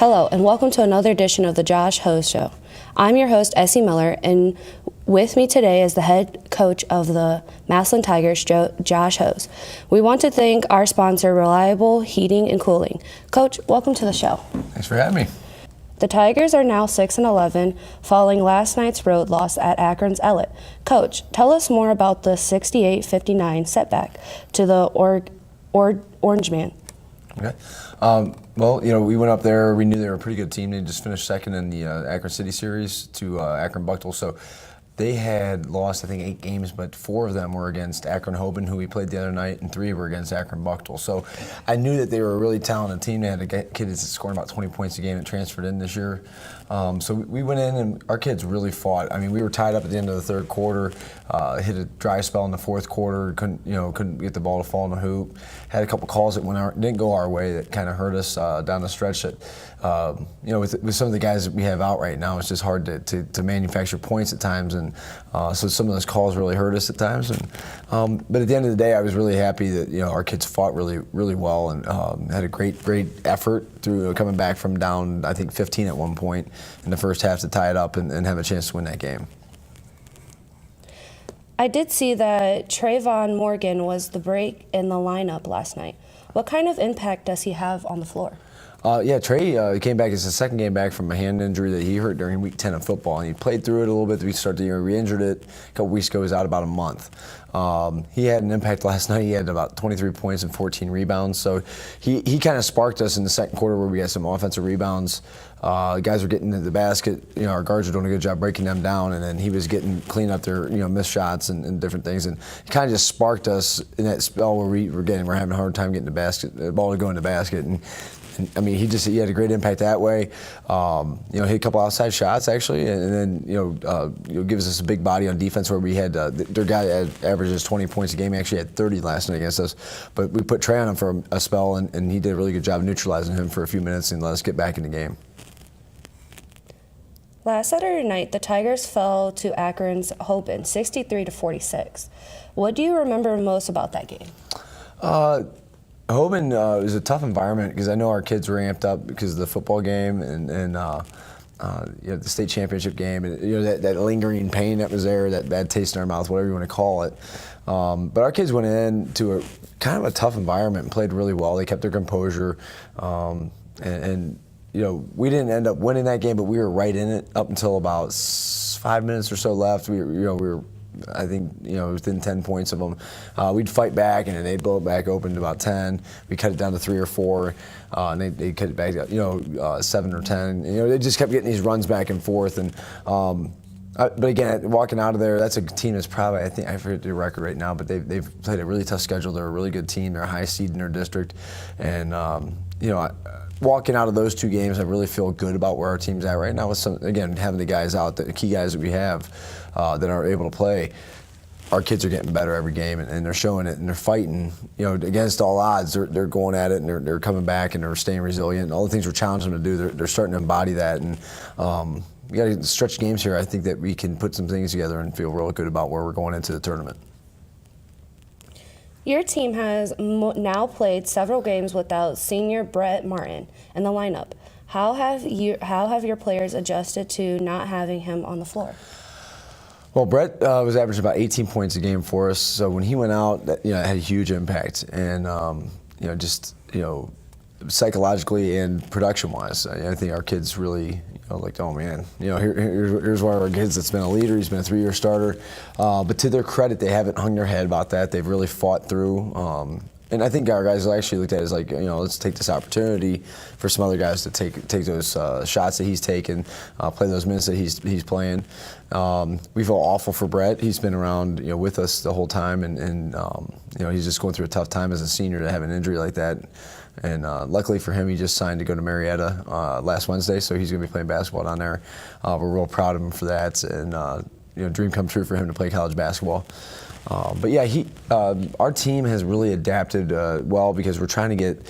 Hello, and welcome to another edition of the WHS Show. I'm your host, Essie Miller, and with me today is the head coach of the Massillon Tigers, WHS. We want to thank our sponsor, Reliable Heating and Cooling. Coach, welcome to the show. Thanks for having me. The Tigers are now 6-11 following last night's road loss at Akron's Ellet. Coach, tell us more about the 68-59 setback to the Orange Man. Okay. Well, we went up there. We knew they were a pretty good team. They just finished second in the Akron City Series to Akron Buchtel. So they had lost, I think, 8 games, but 4 of them were against Akron Hoban, who we played the other night, and 3 were against Akron Buchtel. So I knew that they were a really talented team. They had a kid that's scoring about 20 points a game that transferred in this year. So we went in, and our kids really fought. I mean, we were tied up at the end of the third quarter, hit a dry spell in the fourth quarter, couldn't get the ball to fall in the hoop. Had a couple calls that didn't go our way that kind of hurt us down the stretch. That with some of the guys that we have out right now, it's just hard to manufacture points at times, and so some of those calls really hurt us at times. And but at the end of the day, I was really happy that our kids fought really well and had a great effort through coming back from down, I think, 15 at one point in the first half to tie it up and have a chance to win that game. I did see that Trayvon Morgan was the break in the lineup last night. What kind of impact does he have on the floor? Yeah, Trey came back. It's the second game back from a hand injury that he hurt during week 10 of football, and he played through it a little bit. We started the year, re-injured it a couple weeks ago. He was out about a month. He had an impact last night. He had about 23 points and 14 rebounds. So he kind of sparked us in the second quarter where we had some offensive rebounds. Guys were getting to the basket. Our guards were doing a good job breaking them down, and then he was cleaning up their missed shots and different things. And it kind of just sparked us in that spell where we're having a hard time getting the ball to go in the basket. And I mean, he had a great impact that way. Hit a couple outside shots actually, and then gives us a big body on defense where we had their guy averages 20 points a game. He actually had 30 last night against us, but we put Trey on him for a spell, and he did a really good job neutralizing him for a few minutes and let us get back in the game. Last Saturday night, the Tigers fell to Akron's Hoban, 63-46. What do you remember most about that game? Hoban was a tough environment because I know our kids were amped up because of the football game and the state championship game, and that lingering pain that was there, that bad taste in our mouth, whatever you want to call it. But our kids went into a kind of a tough environment and played really well. They kept their composure, and we didn't end up winning that game, but we were right in it up until about 5 minutes or so left. We were I think, within 10 points of them. We'd fight back, and then they'd blow it back open to about 10. We cut it down to 3 or 4, and they'd cut it back, 7 or 10. They just kept getting these runs back and forth. And but again, walking out of there, that's a team that's probably, I forget the record right now, but they've played a really tough schedule. They're a really good team. They're a high seed in their district, and walking out of those 2 games, I really feel good about where our team's at right now. With having the guys out, the key guys that we have that are able to play. Our kids are getting better every game, and they're showing it, and they're fighting. Against all odds, they're going at it, and they're coming back, and they're staying resilient. And all the things we're challenging them to do, they're starting to embody that. And we got to stretch games here. I think that we can put some things together and feel real good about where we're going into the tournament. Your team has now played several games without senior Brett Martin in the lineup. How have your players adjusted to not having him on the floor? Well, Brett was averaging about 18 points a game for us. So when he went out, it had a huge impact, and psychologically and production-wise, I think our kids really like, oh man, here's one of our kids that's been a leader. He's been a 3-year starter, but to their credit, they haven't hung their head about that. They've really fought through. And I think our guys actually looked at it as like, let's take this opportunity for some other guys to take those shots that he's taken, play those minutes that he's playing. We feel awful for Brett. He's been around, with us the whole time, and he's just going through a tough time as a senior to have an injury like that. And luckily for him, he just signed to go to Marietta last Wednesday, so he's going to be playing basketball down there. We're real proud of him for that, and dream come true for him to play college basketball. But yeah, our team has really adapted well because we're trying to get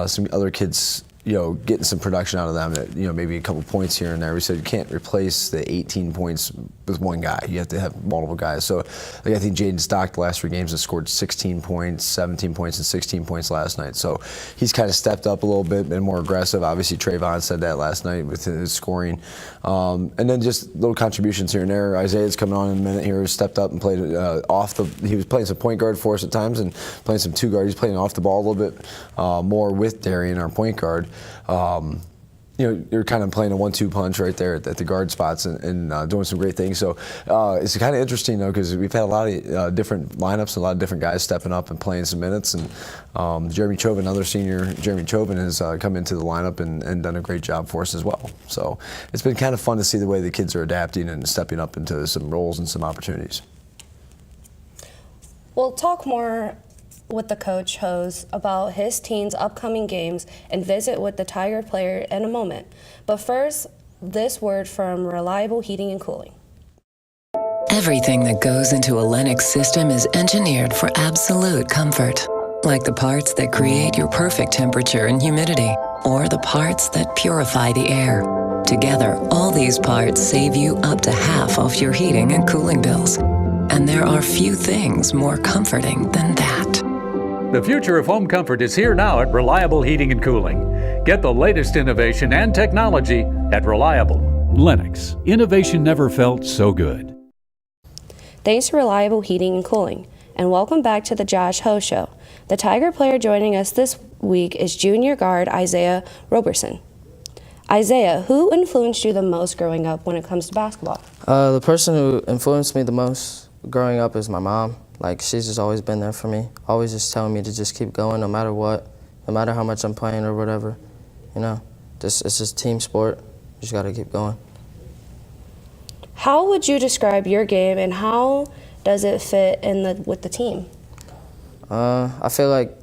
some other kids getting some production out of them, that, maybe a couple points here and there. We said you can't replace the 18 points with one guy. You have to have multiple guys. So I think Jaden Stock the last 3 games has scored 16 points, 17 points, and 16 points last night. So he's kind of stepped up a little bit, been more aggressive. Obviously, Trayvon said that last night with his scoring. And then just little contributions here and there. Isaiah's coming on in a minute here, stepped up and played he was playing some point guard for us at times and playing some 2 guard. He's playing off the ball a little bit more with Darian, our point guard. You're kind of playing a 1-2 punch right there at the guard spots and doing some great things. So it's kind of interesting, though, because we've had a lot of different lineups, and a lot of different guys stepping up and playing some minutes. And Jeremy Chauvin, another senior, Jeremy Chauvin, has come into the lineup and done a great job for us as well. So it's been kind of fun to see the way the kids are adapting and stepping up into some roles and some opportunities. We'll talk more with the coach Hose about his team's upcoming games and visit with the Tiger player in a moment. But first, this word from Reliable Heating and Cooling. Everything that goes into a Lennox system is engineered for absolute comfort. Like the parts that create your perfect temperature and humidity, or the parts that purify the air. Together, all these parts save you up to half off your heating and cooling bills. And there are few things more comforting than that. The future of home comfort is here now at Reliable Heating and Cooling. Get the latest innovation and technology at Reliable. Lennox. Innovation never felt so good. Thanks to Reliable Heating and Cooling, and welcome back to the Josh Ho Show. The Tiger player joining us this week is junior guard Isaiah Roberson. Isaiah, who influenced you the most growing up when it comes to basketball? The person who influenced me the most growing up is my mom. Like, she's just always been there for me, always just telling me to just keep going no matter what, no matter how much I'm playing or whatever. It's just team sport. You just got to keep going. How would you describe your game, and how does it fit with the team? I feel like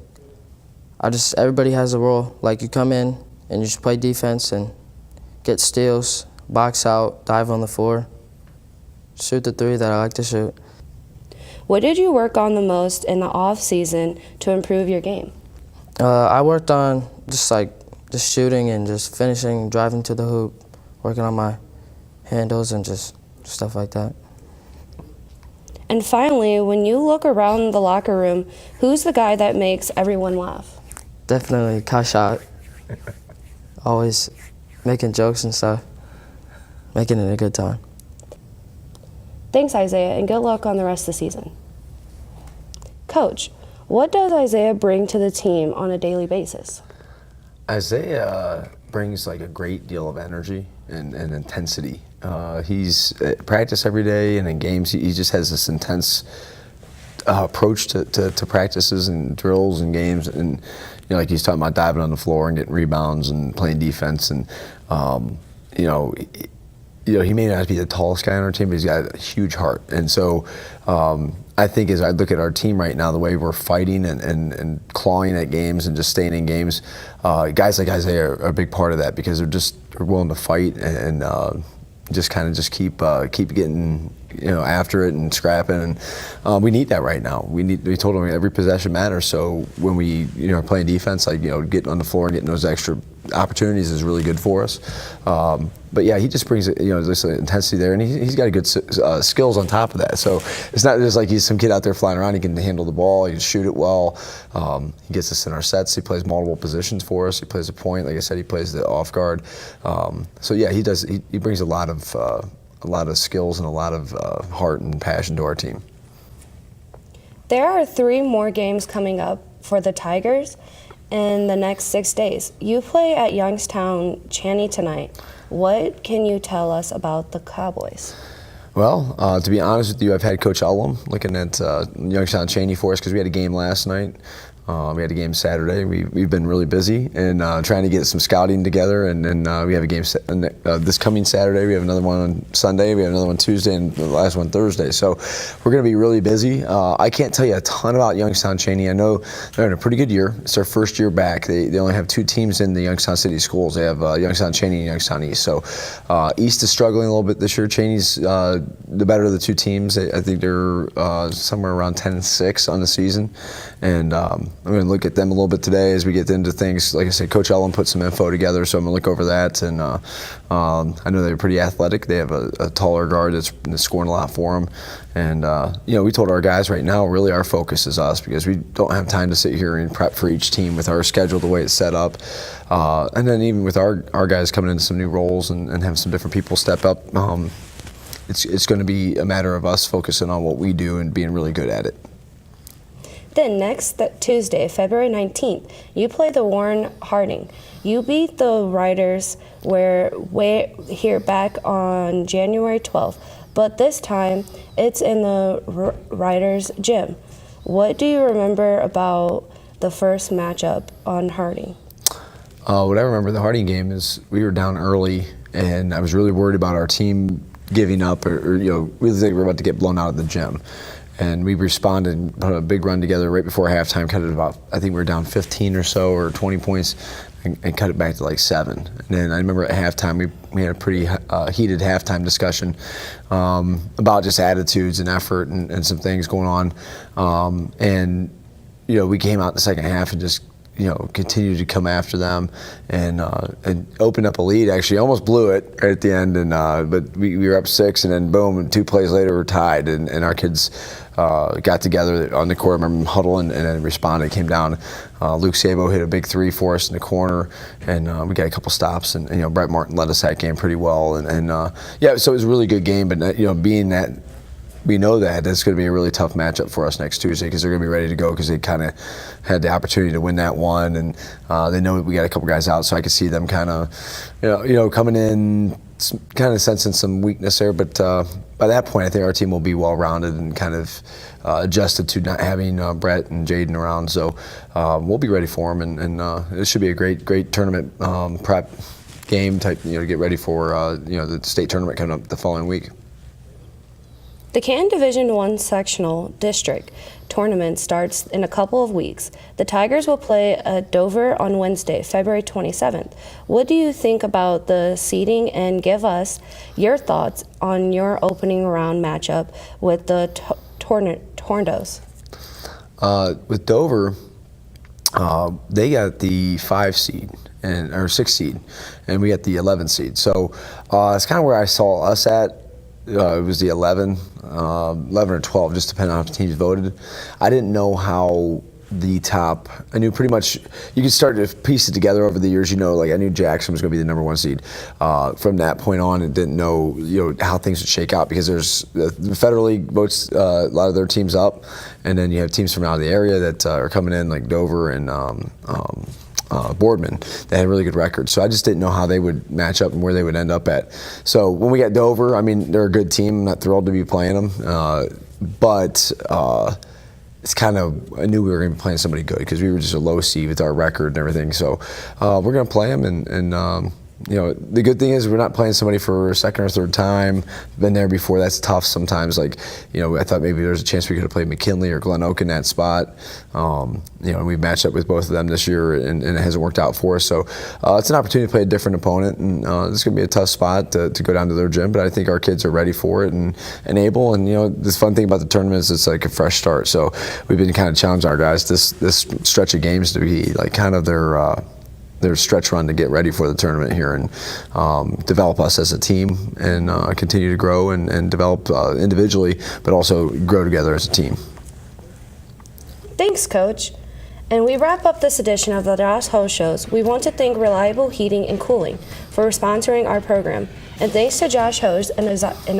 everybody has a role. Like, you come in and you just play defense and get steals, box out, dive on the floor, shoot the 3 that I like to shoot. What did you work on the most in the off season to improve your game? I worked on just shooting and just finishing, driving to the hoop, working on my handles and just stuff like that. And finally, when you look around the locker room, who's the guy that makes everyone laugh? Definitely Kashot. Always making jokes and stuff, making it a good time. Thanks, Isaiah, and good luck on the rest of the season. Coach, what does Isaiah bring to the team on a daily basis? Isaiah brings a great deal of energy and intensity. He's at practice every day, and in games he just has this intense approach to practices and drills and games. And like he's talking about diving on the floor and getting rebounds and playing defense. And he may not be the tallest guy on our team, but he's got a huge heart. And so I think as I look at our team right now, the way we're fighting and clawing at games and just staying in games, guys like Isaiah are a big part of that, because they're willing to fight and just keep getting after it and scrapping. And we need that right now. We told them every possession matters. So when we are playing defense, getting on the floor and getting those extra opportunities is really good for us. But yeah, he just brings this intensity there, and he's got a good skills on top of that. So it's not just like he's some kid out there flying around. He can handle the ball. He can shoot it well. He gets us in our sets. He plays multiple positions for us. He plays a point. Like I said, he plays the off guard. So yeah, he does. He brings a lot of skills and a lot of heart and passion to our team. There are 3 more games coming up for the Tigers in the next 6 days. You play at Youngstown Chaney tonight. What can you tell us about the Cowboys? Well, to be honest with you, I've had Coach Ullum looking at Youngstown Chaney for us, because we had a game last night. We had a game Saturday. We've been really busy and trying to get some scouting together, and we have a game this coming Saturday. We have another one on Sunday. We have another one Tuesday, and the last one Thursday. So we're going to be really busy. I can't tell you a ton about Youngstown Chaney. I know they're in a pretty good year. It's their first year back. They only have 2 teams in the Youngstown City schools. They have Youngstown Chaney and Youngstown East. So East is struggling a little bit this year. Chaney's the better of the 2 teams. I think they're somewhere around 10-6 on the season, and going to look at them a little bit today as we get into things. Like I said, Coach Ellen put some info together, so I'm going to look over that. And I know they're pretty athletic. They have a taller guard that's scoring a lot for them. And, we told our guys right now, really our focus is us, because we don't have time to sit here and prep for each team with our schedule the way it's set up. And then even with our guys coming into some new roles and having some different people step up, it's going to be a matter of us focusing on what we do and being really good at it. Then next Tuesday, February 19th, you play the Warren Harding. You beat the Riders here back on January 12th, but this time it's in the Riders gym. What do you remember about the first matchup on Harding? What I remember the Harding game is we were down early, and I was really worried about our team giving up or really think we were about to get blown out of the gym. And we responded and put a big run together right before halftime, cut it about, I think we were down 15 or so, or 20 points, and cut it back to like 7. And then I remember at halftime, we had a pretty heated halftime discussion about just attitudes and effort and some things going on. And we came out in the second half and just continued to come after them and opened up a lead. Actually, almost blew it right at the end, but we were up 6, and then boom, and 2 plays later we're tied, and our kids got together on the court. I remember huddling and then responded. Came down. Luke Sabo hit a big 3 for us in the corner, and we got a couple stops, and Brett Martin led us that game pretty well, and so it was a really good game. But being that we know that it's going to be a really tough matchup for us next Tuesday, because they're going to be ready to go, because they kind of had the opportunity to win that one, and they know we got a couple guys out, so I could see them kind of coming in, kind of sensing some weakness there. But by that point, I think our team will be well-rounded and kind of adjusted to not having Brett and Jaden around. So we'll be ready for them, and it should be a great tournament prep game type, to get ready for the state tournament coming up the following week. The Canton Division I Sectional District Tournament starts in a couple of weeks. The Tigers will play at Dover on Wednesday, February 27th. What do you think about the seeding, and give us your thoughts on your opening round matchup with the Tornadoes? With Dover, they got the 5 seed or 6 seed, and we got the 11 seed. So it's kind of where I saw us at. It was the 11 or 12, just depending on how the teams voted. I didn't know how the top, I knew pretty much, you could start to piece it together over the years, like I knew Jackson was going to be the number 1 seed. From that point on, and didn't know, how things would shake out, because there's, the Federal League votes a lot of their teams up, and then you have teams from out of the area that are coming in, like Dover and Boardman, that had really good records. So I just didn't know how they would match up and where they would end up at. So when we got Dover, they're a good team. I'm not thrilled to be playing them, but it's kind of, I knew we were going to be playing somebody good, because we were just a low seed with our record and everything. So we're going to play them, and the good thing is we're not playing somebody for a second or third time. Been there before. That's tough sometimes. I thought maybe there was a chance we could have played McKinley or Glen Oak in that spot. We matched up with both of them this year, and it hasn't worked out for us. So it's an opportunity to play a different opponent, and it's going to be a tough spot to go down to their gym. But I think our kids are ready for it and able. And the fun thing about the tournament is it's like a fresh start. So we've been kind of challenging our guys this stretch of games to be like kind of their stretch run to get ready for the tournament here, and develop us as a team, and continue to grow and develop individually, but also grow together as a team. Thanks, Coach. And we wrap up this edition of the Josh Host Shows. We want to thank Reliable Heating and Cooling for sponsoring our program. And thanks to Josh Host and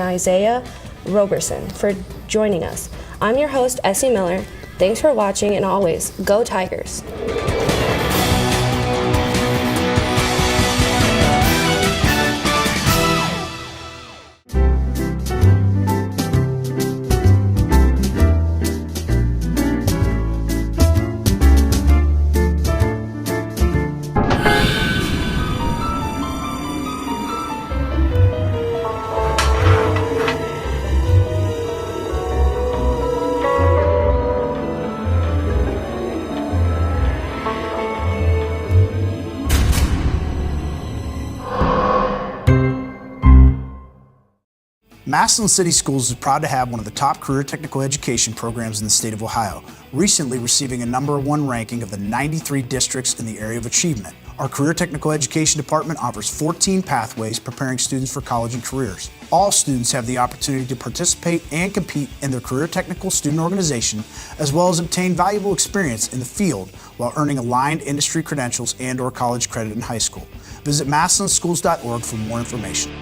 Isaiah Roberson for joining us. I'm your host, Essie Miller. Thanks for watching, and always, go Tigers. Massillon City Schools is proud to have one of the top career technical education programs in the state of Ohio, recently receiving a #1 ranking of the 93 districts in the area of achievement. Our Career Technical Education Department offers 14 pathways preparing students for college and careers. All students have the opportunity to participate and compete in their career technical student organization, as well as obtain valuable experience in the field while earning aligned industry credentials and/or college credit in high school. Visit massillonschools.org for more information.